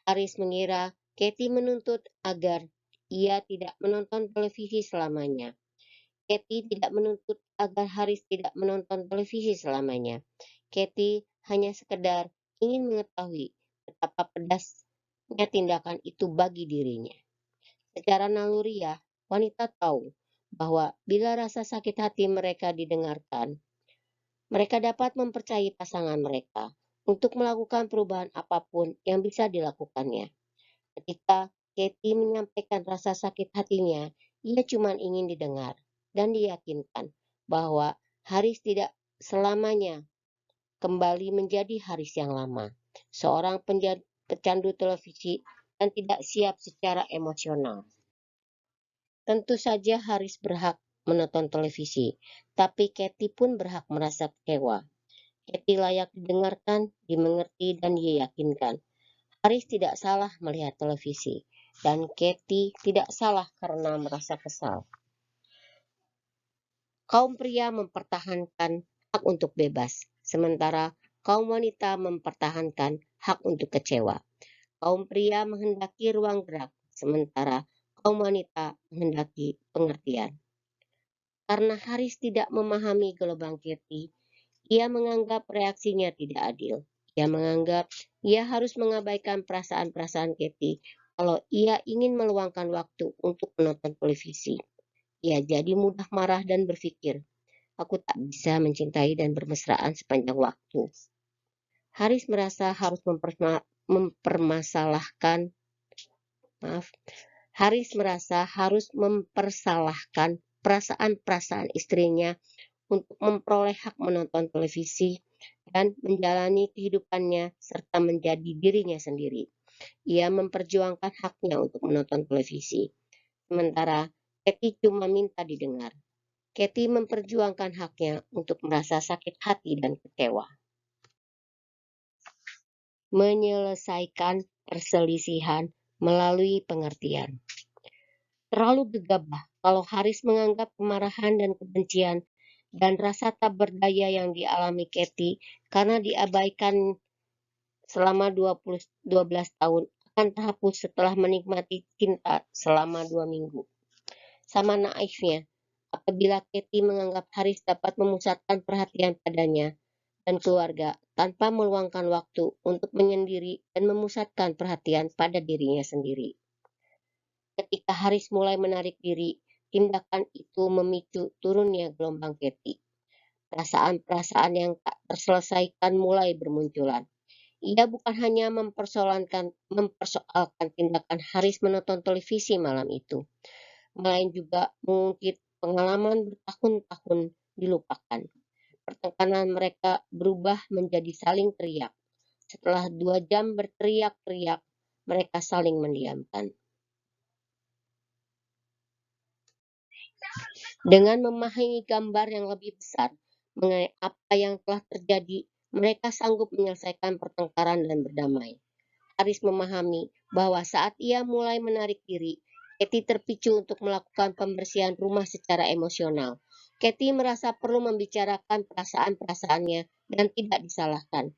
Haris mengira Katie menuntut agar ia tidak menonton televisi selamanya. Katie tidak menuntut agar Haris tidak menonton televisi selamanya. Katie hanya sekedar ingin mengetahui betapa pedasnya tindakan itu bagi dirinya. Secara naluriah, wanita tahu bahwa bila rasa sakit hati mereka didengarkan, mereka dapat mempercayai pasangan mereka untuk melakukan perubahan apapun yang bisa dilakukannya. Ketika Katie menyampaikan rasa sakit hatinya, ia cuma ingin didengar dan diyakinkan bahwa Haris tidak selamanya kembali menjadi Haris yang lama, seorang pecandu televisi dan tidak siap secara emosional. Tentu saja Haris berhak menonton televisi, tapi Katie pun berhak merasa kecewa. Katie layak didengarkan, dimengerti, dan diyakinkan. Haris tidak salah melihat televisi, dan Katie tidak salah karena merasa kesal. Kaum pria mempertahankan hak untuk bebas, sementara kaum wanita mempertahankan hak untuk kecewa. Kaum pria menghendaki ruang gerak, sementara kaum wanita menghendaki pengertian. Karena Haris tidak memahami gelombang Katie, ia menganggap reaksinya tidak adil. Ia menganggap ia harus mengabaikan perasaan-perasaan Katie kalau ia ingin meluangkan waktu untuk menonton televisi. Ia jadi mudah marah dan berpikir, aku tak bisa mencintai dan bermesraan sepanjang waktu. Haris merasa harus mempermasalahkan perasaan-perasaan istrinya untuk memperoleh hak menonton televisi dan menjalani kehidupannya serta menjadi dirinya sendiri. Ia memperjuangkan haknya untuk menonton televisi. Sementara Katie cuma minta didengar. Katie memperjuangkan haknya untuk merasa sakit hati dan kecewa. Menyelesaikan perselisihan melalui pengertian. Terlalu gegabah kalau Haris menganggap kemarahan dan kebencian dan rasa tak berdaya yang dialami Katie karena diabaikan selama 12 tahun akan terhapus setelah menikmati cinta selama 2 minggu. Sama naifnya, apabila Katie menganggap Haris dapat memusatkan perhatian padanya dan keluarga tanpa meluangkan waktu untuk menyendiri dan memusatkan perhatian pada dirinya sendiri. Ketika Haris mulai menarik diri, tindakan itu memicu turunnya gelombang Kathy. Perasaan-perasaan yang tak terselesaikan mulai bermunculan. Ia bukan hanya mempersoalkan tindakan Haris menonton televisi malam itu, melainkan juga mengungkit pengalaman bertahun-tahun dilupakan. Pertengkaran mereka berubah menjadi saling teriak. Setelah 2 jam berteriak-teriak, mereka saling mendiamkan. Dengan memahami gambar yang lebih besar mengenai apa yang telah terjadi, mereka sanggup menyelesaikan pertengkaran dan berdamai. Haris memahami bahwa saat ia mulai menarik diri, Kathy terpicu untuk melakukan pembersihan rumah secara emosional. Kathy merasa perlu membicarakan perasaan-perasaannya dan tidak disalahkan.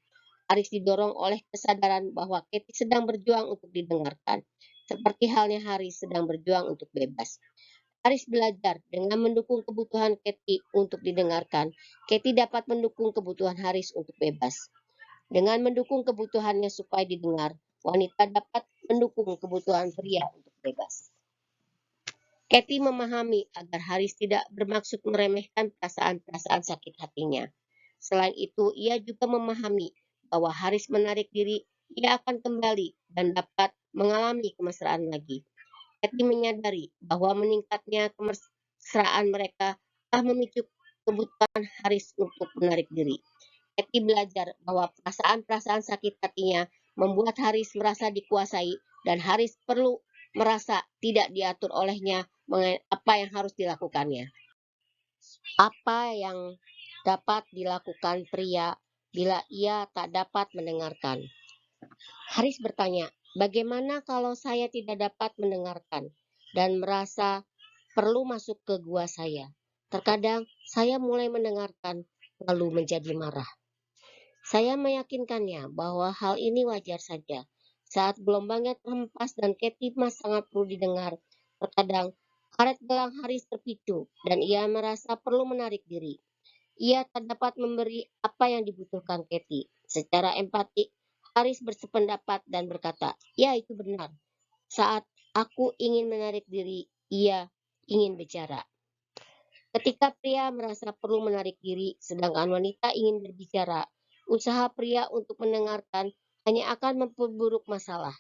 Haris didorong oleh kesadaran bahwa Kathy sedang berjuang untuk didengarkan, seperti halnya Haris sedang berjuang untuk bebas. Haris belajar dengan mendukung kebutuhan Kathy untuk didengarkan. Kathy dapat mendukung kebutuhan Haris untuk bebas. Dengan mendukung kebutuhannya supaya didengar, wanita dapat mendukung kebutuhan pria untuk bebas. Kathy memahami agar Haris tidak bermaksud meremehkan perasaan-perasaan sakit hatinya. Selain itu, ia juga memahami bahwa Haris menarik diri, ia akan kembali dan dapat mengalami kemesraan lagi. Kathy menyadari bahwa meningkatnya kemesraan mereka telah memicu kebutuhan Haris untuk menarik diri. Kathy belajar bahwa perasaan-perasaan sakit hatinya membuat Haris merasa dikuasai dan Haris perlu merasa tidak diatur olehnya mengenai apa yang harus dilakukannya. Apa yang dapat dilakukan pria bila ia tak dapat mendengarkan? Haris bertanya, bagaimana kalau saya tidak dapat mendengarkan dan merasa perlu masuk ke gua saya? Terkadang saya mulai mendengarkan lalu menjadi marah. Saya meyakinkannya bahwa hal ini wajar saja. Saat gelombangnya terhempas dan Kathy sangat perlu didengar, terkadang karet gelang Haris terpicu dan ia merasa perlu menarik diri. Ia tak dapat memberi apa yang dibutuhkan Kathy. Secara empati, Haris bersependapat dan berkata, ya itu benar. Saat aku ingin menarik diri, ia ingin bicara. Ketika pria merasa perlu menarik diri, sedangkan wanita ingin berbicara, usaha pria untuk mendengarkan hanya akan memperburuk masalah.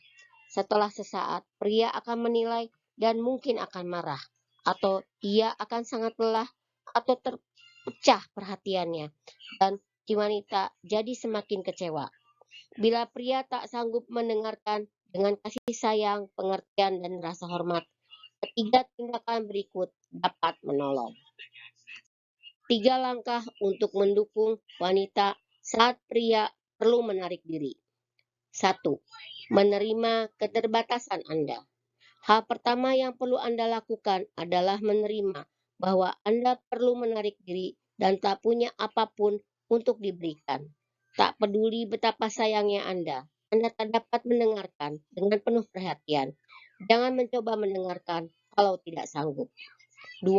Setelah sesaat, pria akan menilai dan mungkin akan marah, atau ia akan sangat lelah atau terpecah perhatiannya, dan si wanita jadi semakin kecewa. Bila pria tak sanggup mendengarkan dengan kasih sayang, pengertian, dan rasa hormat, ketiga tindakan berikut dapat menolong. 3 langkah untuk mendukung wanita saat pria perlu menarik diri. 1. Menerima keterbatasan Anda. Hal pertama yang perlu Anda lakukan adalah menerima bahwa Anda perlu menarik diri dan tak punya apapun untuk diberikan. Tak peduli betapa sayangnya Anda tak dapat mendengarkan dengan penuh perhatian. Jangan mencoba mendengarkan kalau tidak sanggup. 2.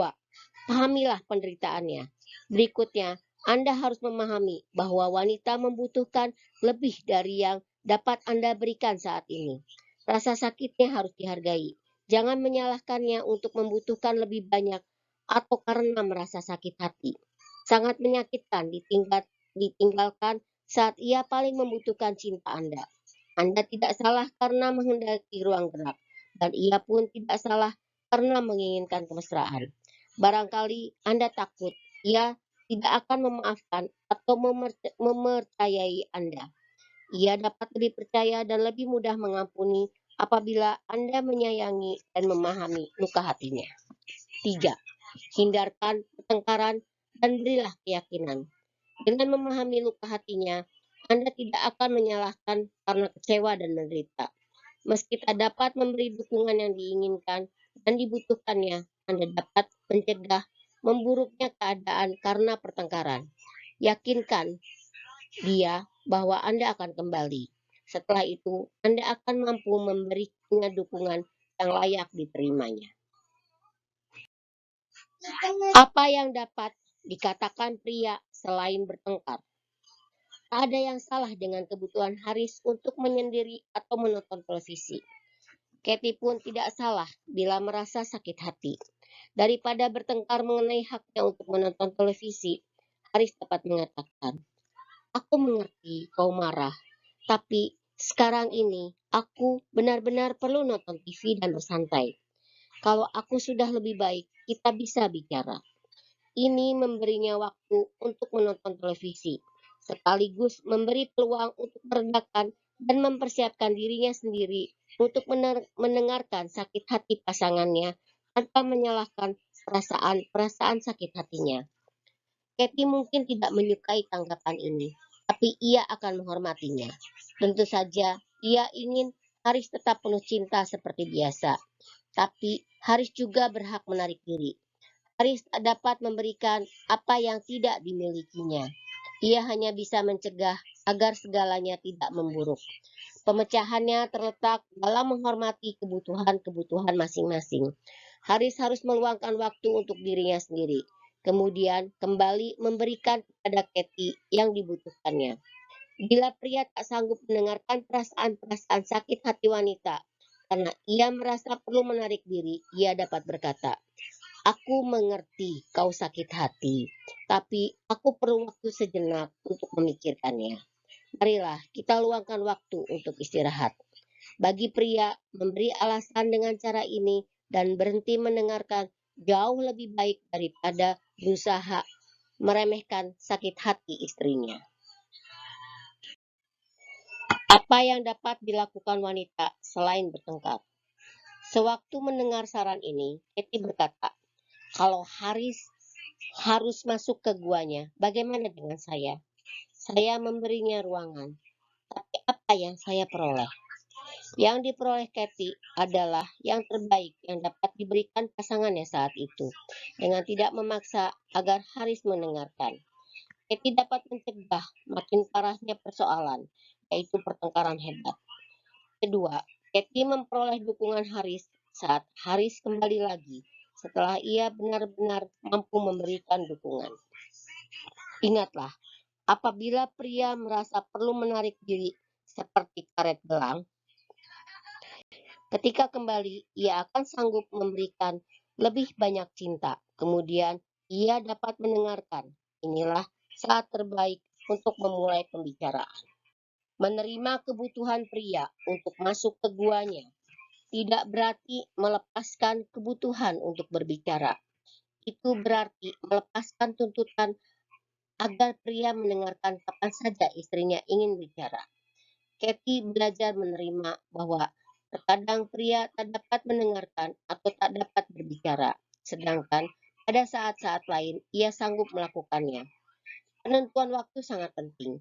Pahamilah penderitaannya. Berikutnya, Anda harus memahami bahwa wanita membutuhkan lebih dari yang dapat Anda berikan saat ini. Rasa sakitnya harus dihargai. Jangan menyalahkannya untuk membutuhkan lebih banyak atau karena merasa sakit hati. Sangat menyakitkan ditinggalkan saat ia paling membutuhkan cinta Anda. Anda tidak salah karena menghendaki ruang gerak, dan ia pun tidak salah karena menginginkan kemesraan. Barangkali Anda takut ia tidak akan memaafkan atau mempercayai Anda. Ia dapat lebih percaya dan lebih mudah mengampuni apabila Anda menyayangi dan memahami luka hatinya. 3. Hindarkan pertengkaran dan berilah keyakinan. Dengan memahami luka hatinya, Anda tidak akan menyalahkan karena kecewa dan menderita. Meski tak dapat memberi dukungan yang diinginkan dan dibutuhkannya, Anda dapat mencegah memburuknya keadaan karena pertengkaran. Yakinkan dia bahwa Anda akan kembali. Setelah itu, Anda akan mampu memberinya dukungan yang layak diterimanya. Apa yang dapat dikatakan pria selain bertengkar? Tak ada yang salah dengan kebutuhan Haris untuk menyendiri atau menonton televisi. Katie pun tidak salah bila merasa sakit hati. Daripada bertengkar mengenai haknya untuk menonton televisi, Haris dapat mengatakan, "Aku mengerti kau marah, tapi sekarang ini aku benar-benar perlu nonton TV dan bersantai. Kalau aku sudah lebih baik, kita bisa bicara." Ini memberinya waktu untuk menonton televisi, sekaligus memberi peluang untuk meredakan dan mempersiapkan dirinya sendiri untuk mendengarkan sakit hati pasangannya tanpa menyalahkan perasaan sakit hatinya. Katie mungkin tidak menyukai tanggapan ini, tapi ia akan menghormatinya. Tentu saja, ia ingin Haris tetap penuh cinta seperti biasa, tapi Haris juga berhak menarik diri. Haris tak dapat memberikan apa yang tidak dimilikinya. Ia hanya bisa mencegah agar segalanya tidak memburuk. Pemecahannya terletak dalam menghormati kebutuhan-kebutuhan masing-masing. Haris harus meluangkan waktu untuk dirinya sendiri, kemudian kembali memberikan kepada Katie yang dibutuhkannya. Bila pria tak sanggup mendengarkan perasaan-perasaan sakit hati wanita, karena ia merasa perlu menarik diri, ia dapat berkata, "Aku mengerti kau sakit hati, tapi aku perlu waktu sejenak untuk memikirkannya. Marilah kita luangkan waktu untuk istirahat." Bagi pria, memberi alasan dengan cara ini dan berhenti mendengarkan jauh lebih baik daripada berusaha meremehkan sakit hati istrinya. Apa yang dapat dilakukan wanita selain bertengkar? Sewaktu mendengar saran ini, Katie berkata, "Kalau Haris harus masuk ke guanya, bagaimana dengan saya? Saya memberinya ruangan, tapi apa yang saya peroleh?" Yang diperoleh Katie adalah yang terbaik yang dapat diberikan pasangannya saat itu, dengan tidak memaksa agar Haris mendengarkan. Katie dapat mencegah makin parahnya persoalan, yaitu pertengkaran hebat. Kedua, Katie memperoleh dukungan Haris saat Haris kembali lagi setelah ia benar-benar mampu memberikan dukungan. Ingatlah, apabila pria merasa perlu menarik diri seperti karet gelang, ketika kembali ia akan sanggup memberikan lebih banyak cinta. Kemudian ia dapat mendengarkan. Inilah saat terbaik untuk memulai pembicaraan. Menerima kebutuhan pria untuk masuk ke guanya tidak berarti melepaskan kebutuhan untuk berbicara. Itu berarti melepaskan tuntutan agar pria mendengarkan kapan saja istrinya ingin bicara. Katie belajar menerima bahwa terkadang pria tak dapat mendengarkan atau tak dapat berbicara, sedangkan pada saat-saat lain ia sanggup melakukannya. Penentuan waktu sangat penting.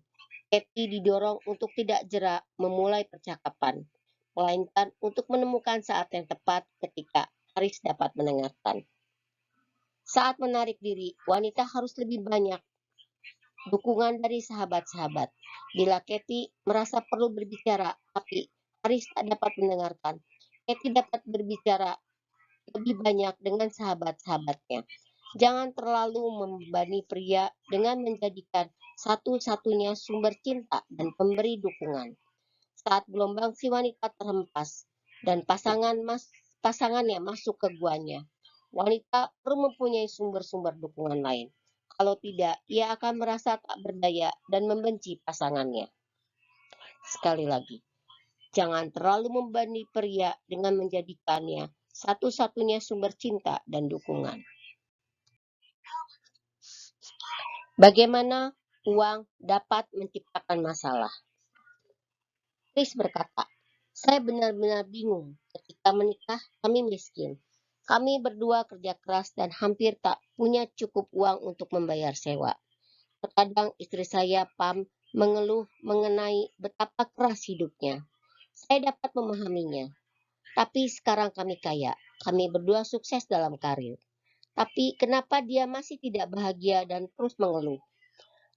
Katie didorong untuk tidak jera memulai percakapan, melainkan untuk menemukan saat yang tepat ketika Haris dapat mendengarkan. Saat menarik diri, wanita harus lebih banyak dukungan dari sahabat-sahabat. Bila Katie merasa perlu berbicara, tapi Haris tak dapat mendengarkan, Katie dapat berbicara lebih banyak dengan sahabat-sahabatnya. Jangan terlalu membebani pria dengan menjadikan satu-satunya sumber cinta dan pemberi dukungan. Saat gelombang si wanita terhempas dan pasangannya masuk ke guanya, wanita perlu mempunyai sumber-sumber dukungan lain. Kalau tidak, ia akan merasa tak berdaya dan membenci pasangannya. Sekali lagi, jangan terlalu membebani pria dengan menjadikannya satu-satunya sumber cinta dan dukungan. Bagaimana uang dapat menciptakan masalah? Chris berkata, "Saya benar-benar bingung. Ketika menikah, kami miskin. Kami berdua kerja keras dan hampir tak punya cukup uang untuk membayar sewa. Terkadang istri saya, Pam, mengeluh mengenai betapa keras hidupnya. Saya dapat memahaminya. Tapi sekarang kami kaya. Kami berdua sukses dalam karir. Tapi kenapa dia masih tidak bahagia dan terus mengeluh?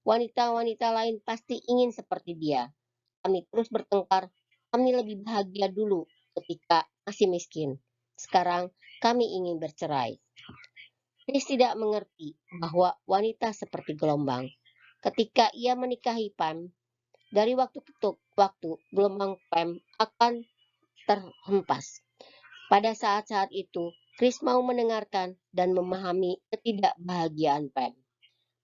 Wanita-wanita lain pasti ingin seperti dia. Kami terus bertengkar. Kami lebih bahagia dulu ketika masih miskin. Sekarang kami ingin bercerai." Chris tidak mengerti bahwa wanita seperti gelombang. Ketika ia menikahi Pam, Dari waktu ke waktu, gelombang PEM akan terhempas. Pada saat-saat itu, Chris mau mendengarkan dan memahami ketidakbahagiaan Pam.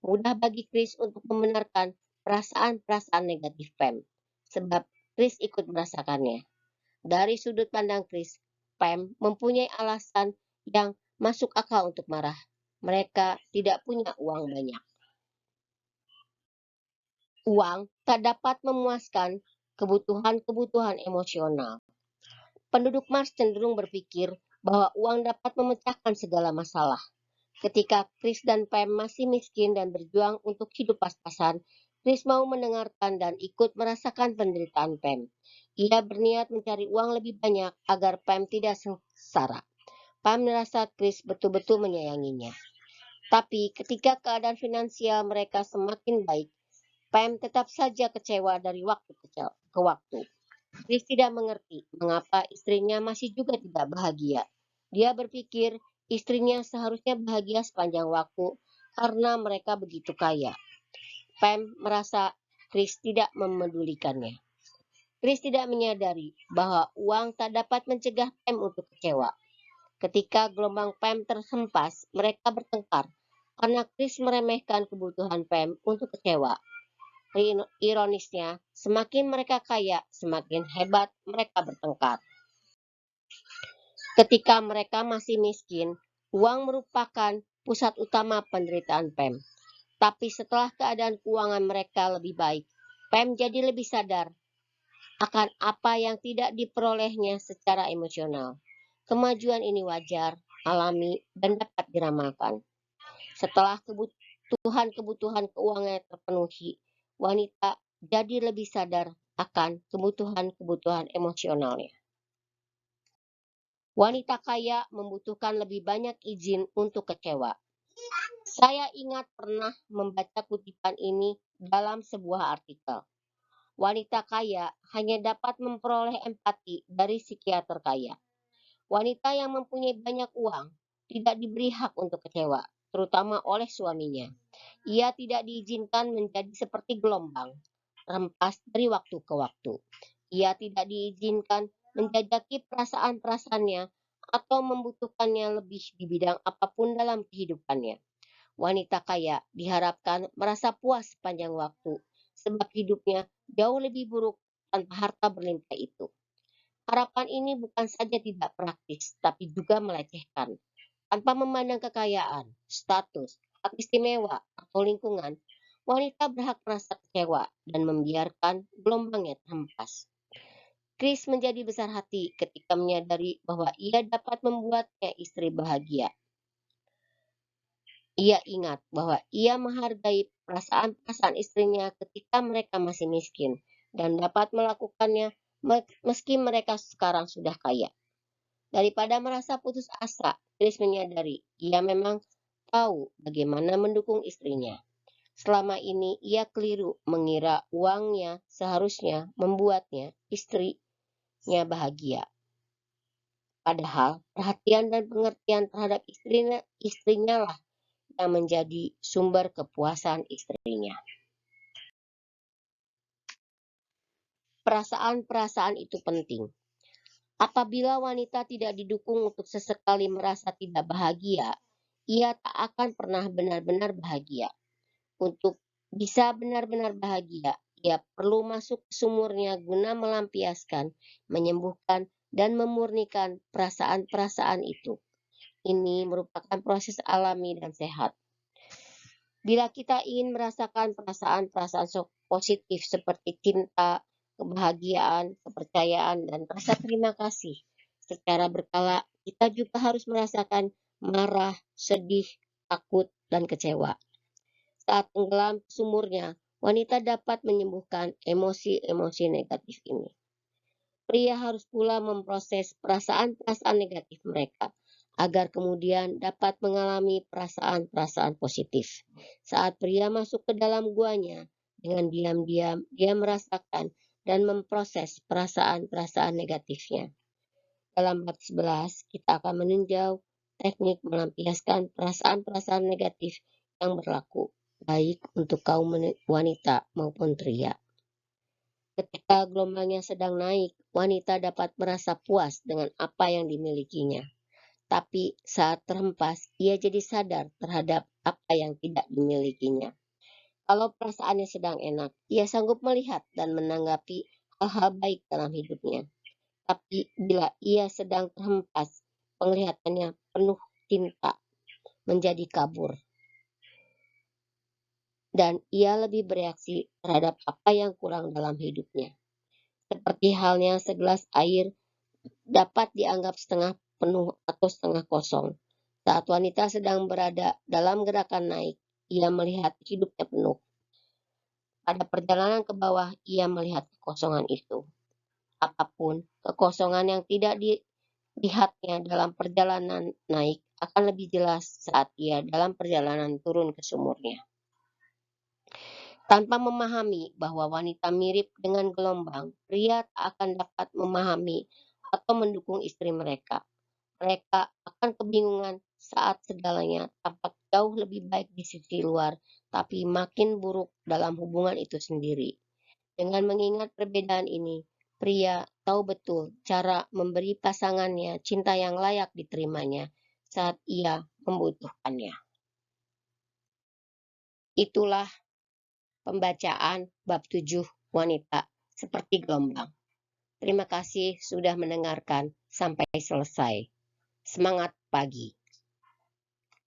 Mudah bagi Chris untuk membenarkan perasaan-perasaan negatif Pam, sebab Chris ikut merasakannya. Dari sudut pandang Chris, Pam mempunyai alasan yang masuk akal untuk marah. Mereka tidak punya uang banyak. Uang tak dapat memuaskan kebutuhan-kebutuhan emosional. Penduduk Mars cenderung berpikir bahwa uang dapat memecahkan segala masalah. Ketika Chris dan Pam masih miskin dan berjuang untuk hidup pas-pasan, Chris mau mendengarkan dan ikut merasakan penderitaan Pam. Ia berniat mencari uang lebih banyak agar Pam tidak sengsara. Pam merasa Chris betul-betul menyayanginya. Tapi ketika keadaan finansial mereka semakin baik, Pam tetap saja kecewa dari waktu ke waktu. Chris tidak mengerti mengapa istrinya masih juga tidak bahagia. Dia berpikir istrinya seharusnya bahagia sepanjang waktu karena mereka begitu kaya. Pam merasa Chris tidak memedulikannya. Chris tidak menyadari bahwa uang tak dapat mencegah Pam untuk kecewa. Ketika gelombang Pam terhempas, mereka bertengkar karena Chris meremehkan kebutuhan Pam untuk kecewa. Ironisnya, semakin mereka kaya, semakin hebat mereka bertengkar. Ketika mereka masih miskin, uang merupakan pusat utama penderitaan Pam. Tapi setelah keadaan keuangan mereka lebih baik, Pam jadi lebih sadar akan apa yang tidak diperolehnya secara emosional. Kemajuan ini wajar, alami, dan dapat diramalkan. Setelah kebutuhan-kebutuhan keuangan terpenuhi, wanita jadi lebih sadar akan kebutuhan-kebutuhan emosionalnya. Wanita kaya membutuhkan lebih banyak izin untuk kecewa. Saya ingat pernah membaca kutipan ini dalam sebuah artikel. Wanita kaya hanya dapat memperoleh empati dari psikiater kaya. Wanita yang mempunyai banyak uang tidak diberi hak untuk kecewa, terutama oleh suaminya. Ia tidak diizinkan menjadi seperti gelombang, rempas dari waktu ke waktu. Ia tidak diizinkan menjajaki perasaan-perasaannya atau membutuhkannya lebih di bidang apapun dalam kehidupannya. Wanita kaya diharapkan merasa puas sepanjang waktu, sebab hidupnya jauh lebih buruk tanpa harta berlimpah itu. Harapan ini bukan saja tidak praktis, tapi juga melecehkan. Tanpa memandang kekayaan, status, hak istimewa, atau lingkungan, wanita berhak merasa kecewa dan membiarkan gelombangnya terhempas. Chris menjadi besar hati ketika menyadari bahwa ia dapat membuatnya istri bahagia. Ia ingat bahwa ia menghargai perasaan-perasaan istrinya ketika mereka masih miskin dan dapat melakukannya meski mereka sekarang sudah kaya. Daripada merasa putus asa, Chris menyadari ia memang tahu bagaimana mendukung istrinya. Selama ini ia keliru mengira uangnya seharusnya membuatnya istrinya bahagia. Padahal perhatian dan pengertian terhadap istrinya lah yang menjadi sumber kepuasan istrinya. Perasaan-perasaan itu penting. Apabila wanita tidak didukung untuk sesekali merasa tidak bahagia, ia tak akan pernah benar-benar bahagia. Untuk bisa benar-benar bahagia, ia perlu masuk ke sumurnya guna melampiaskan, menyembuhkan, dan memurnikan perasaan-perasaan itu. Ini merupakan proses alami dan sehat. Bila kita ingin merasakan perasaan-perasaan positif seperti cinta, kebahagiaan, kepercayaan, dan rasa terima kasih secara berkala, kita juga harus merasakan marah, sedih, takut, dan kecewa. Saat tenggelam ke sumurnya, wanita dapat menyembuhkan emosi-emosi negatif ini. Pria harus pula memproses perasaan-perasaan negatif mereka agar kemudian dapat mengalami perasaan-perasaan positif. Saat pria masuk ke dalam guanya, dengan diam-diam dia merasakan dan memproses perasaan-perasaan negatifnya. Dalam bab 11, kita akan meninjau teknik melampiaskan perasaan-perasaan negatif yang berlaku, baik untuk kaum wanita maupun pria. Ketika gelombangnya sedang naik, wanita dapat merasa puas dengan apa yang dimilikinya. Tapi saat terhempas, ia jadi sadar terhadap apa yang tidak dimilikinya. Kalau perasaannya sedang enak, ia sanggup melihat dan menanggapi hal-hal baik dalam hidupnya. Tapi bila ia sedang terhempas, penglihatannya penuh cinta menjadi kabur. Dan ia lebih bereaksi terhadap apa yang kurang dalam hidupnya. Seperti halnya segelas air dapat dianggap setengah penuh atau setengah kosong. Saat wanita sedang berada dalam gerakan naik, ia melihat hidupnya penuh. Pada perjalanan ke bawah, ia melihat kekosongan itu. Apapun, kekosongan yang tidak dilihatnya dalam perjalanan naik akan lebih jelas saat ia dalam perjalanan turun ke sumurnya. Tanpa memahami bahwa wanita mirip dengan gelombang, pria tak akan dapat memahami atau mendukung istri mereka. Mereka akan kebingungan saat segalanya tampak jauh lebih baik di sisi luar, tapi makin buruk dalam hubungan itu sendiri. Dengan mengingat perbedaan ini, pria tahu betul cara memberi pasangannya cinta yang layak diterimanya saat ia membutuhkannya. Itulah pembacaan bab 7 wanita seperti gelombang. Terima kasih sudah mendengarkan sampai selesai. Semangat pagi.